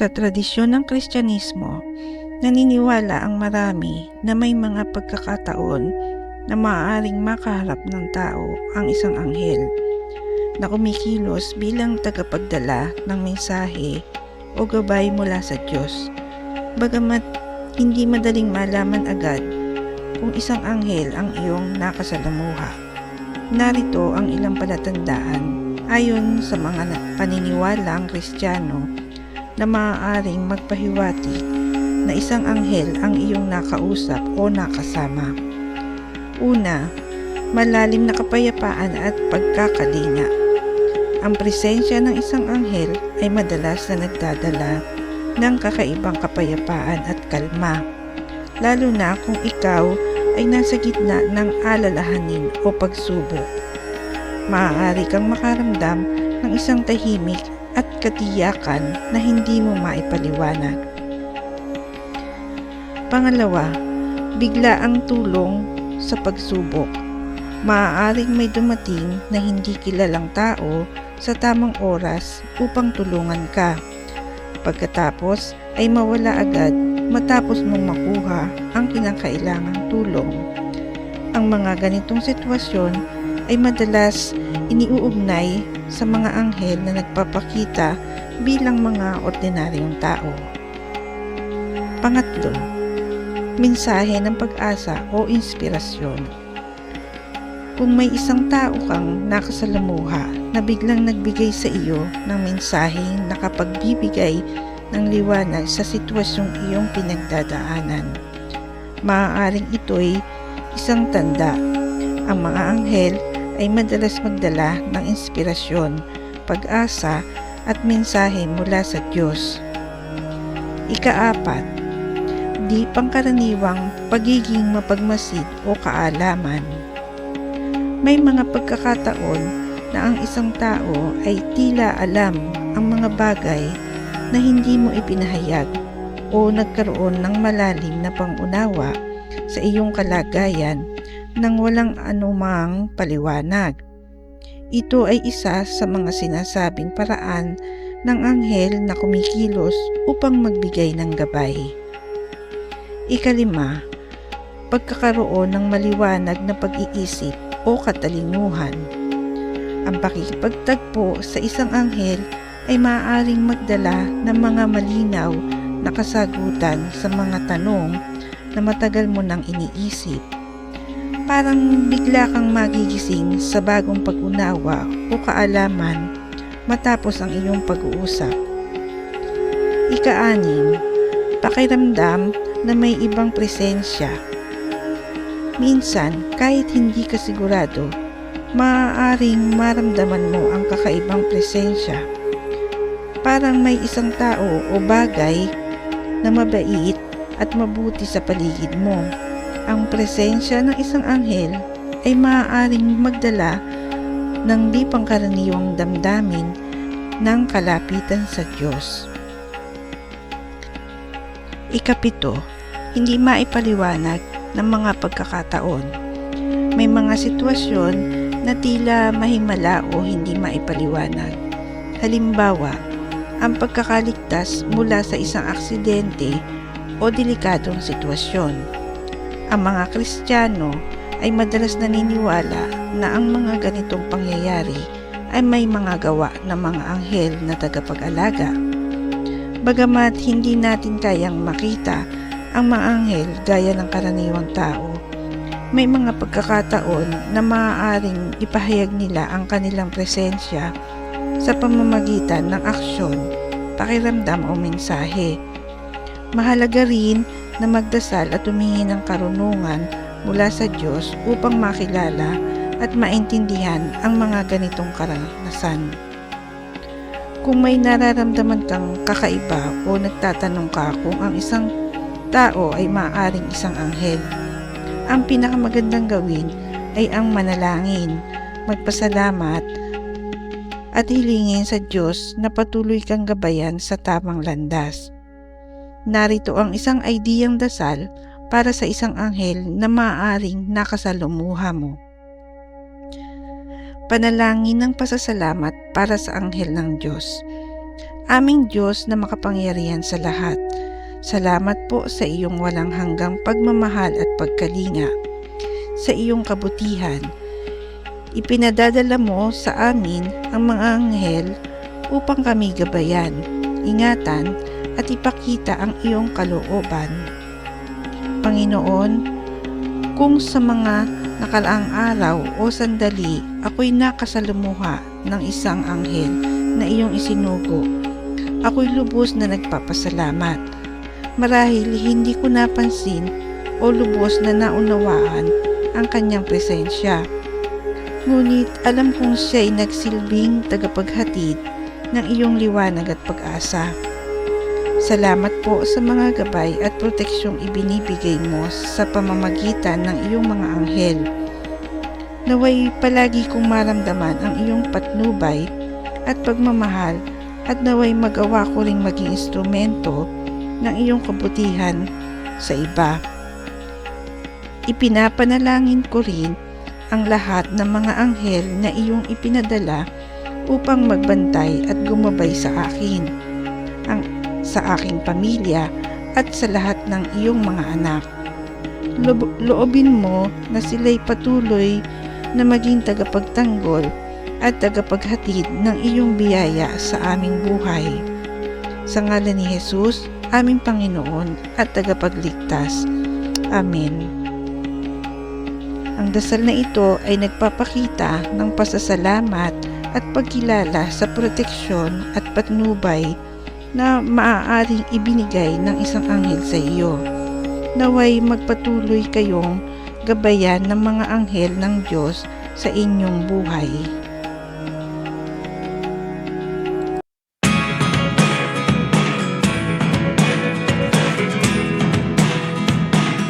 Sa tradisyon ng Kristyanismo, naniniwala ang marami na may mga pagkakataon na maaaring makaharap ng tao ang isang anghel na kumikilos bilang tagapagdala ng mensahe o gabay mula sa Diyos. Bagamat hindi madaling malaman agad kung isang anghel ang iyong nakasalamuha. Narito ang ilang palatandaan ayon sa mga paniniwalaang Kristiyano na maaaring magpahiwatig na isang anghel ang iyong nakausap o nakasama. Una, malalim na kapayapaan at pagkakalinga. Ang presensya ng isang anghel ay madalas na nagdadala ng kakaibang kapayapaan at kalma, lalo na kung ikaw ay nasa gitna ng alalahanin o pagsubok. Maaari kang makaramdam ng isang tahimik at katiyakan na hindi mo maipaliwanag. Pangalawa, bigla ang tulong sa pagsubok. Maaaring may dumating na hindi kilalang tao sa tamang oras upang tulungan ka. Pagkatapos ay mawala agad matapos mong makuha ang kinakailangang tulong. Ang mga ganitong sitwasyon ay madalas iniuugnay sa mga anghel na nagpapakita bilang mga ordinaryong tao. Pangatlo, mensahe ng pag-asa o inspirasyon. Kung may isang tao kang nakasalamuha na biglang nagbigay sa iyo ng mensaheng nakapagbibigay ng liwanag sa sitwasyong iyong pinagdadaanan, maaaring ito'y isang tanda. Ang mga anghel ay madalas magdala ng inspirasyon, pag-asa at mensahe mula sa Diyos. Ika-apat, di pangkaraniwang pagiging mapagmasid o kaalaman. May mga pagkakataon na ang isang tao ay tila alam ang mga bagay na hindi mo ipinahayag o nagkaroon ng malalim na pangunawa sa iyong kalagayan nang walang anumang paliwanag. Ito ay isa sa mga sinasabing paraan ng anghel na kumikilos upang magbigay ng gabay. Ikalima, pagkakaroon ng maliwanag na pag-iisip o katalinuhan. Ang pakikipagtagpo sa isang anghel ay maaaring magdala ng mga malinaw na kasagutan sa mga tanong na matagal mo nang iniisip. Parang bigla kang magigising sa bagong pag-unawa o kaalaman matapos ang iyong pag-uusap. Ika-anim, pakiramdam na may ibang presensya. Minsan, kahit hindi ka sigurado, maaaring maramdaman mo ang kakaibang presensya. Parang may isang tao o bagay na mabait at mabuti sa paligid mo. Ang presensya ng isang anghel ay maaaring magdala ng di pangkaraniwang damdamin ng kalapitan sa Diyos. Ikapito, hindi maipaliwanag ng mga pagkakataon. May mga sitwasyon na tila mahimala o hindi maipaliwanag. Halimbawa, ang pagkakaligtas mula sa isang aksidente o delikadong sitwasyon. Ang mga Kristiyano ay madalas naniniwala na ang mga ganitong pangyayari ay may mga gawa ng mga anghel na tagapag-alaga. Bagamat hindi natin kayang makita ang mga anghel gaya ng karaniwang tao, may mga pagkakataon na maaaring ipahayag nila ang kanilang presensya sa pamamagitan ng aksyon, pakiramdam o mensahe. Mahalaga rin na magdasal at humingi ng karunungan mula sa Diyos upang makilala at maintindihan ang mga ganitong karanasan. Kung may nararamdaman kang kakaiba o nagtatanong ka kung ang isang tao ay maaaring isang anghel, ang pinakamagandang gawin ay ang manalangin, magpasalamat at hilingin sa Diyos na patuloy kang gabayan sa tamang landas. Narito ang isang ideyang dasal para sa isang anghel na maaaring nakasalamuha mo. Panalangin ng pasasalamat para sa anghel ng Diyos. Aming Diyos na makapangyarihan sa lahat, salamat po sa iyong walang hanggang pagmamahal at pagkalinga. Sa iyong kabutihan, ipinadadala mo sa amin ang mga anghel upang kami gabayan, ingatan at ipakita ang iyong kalooban. Panginoon, kung sa mga nakalaang araw o sandali ako'y nakasalumuha ng isang anghel na iyong isinugo, ako'y lubos na nagpapasalamat. Marahil hindi ko napansin o lubos na naunawaan ang kanyang presensya. Ngunit alam kong siya'y nagsilbing tagapaghatid ng iyong liwanag at pag-asa. Salamat po sa mga gabay at proteksyong ibinibigay mo sa pamamagitan ng iyong mga anghel. Naway palagi kong maramdaman ang iyong patnubay at pagmamahal at naway magawa ko ring maging instrumento ng iyong kabutihan sa iba. Ipinapanalangin ko rin ang lahat ng mga anghel na iyong ipinadala upang magbantay at gumabay sa akin, sa aking pamilya at sa lahat ng iyong mga anak. Loobin mo na sila'y patuloy na maging tagapagtanggol at tagapaghatid ng iyong biyaya sa aming buhay. Sa ngalan ni Jesus, aming Panginoon at tagapagligtas. Amen. Ang dasal na ito ay nagpapakita ng pasasalamat at pagkilala sa proteksyon at patnubay na maaaring ibinigay ng isang anghel sa iyo. Naway magpatuloy kayong gabayan ng mga anghel ng Diyos sa inyong buhay.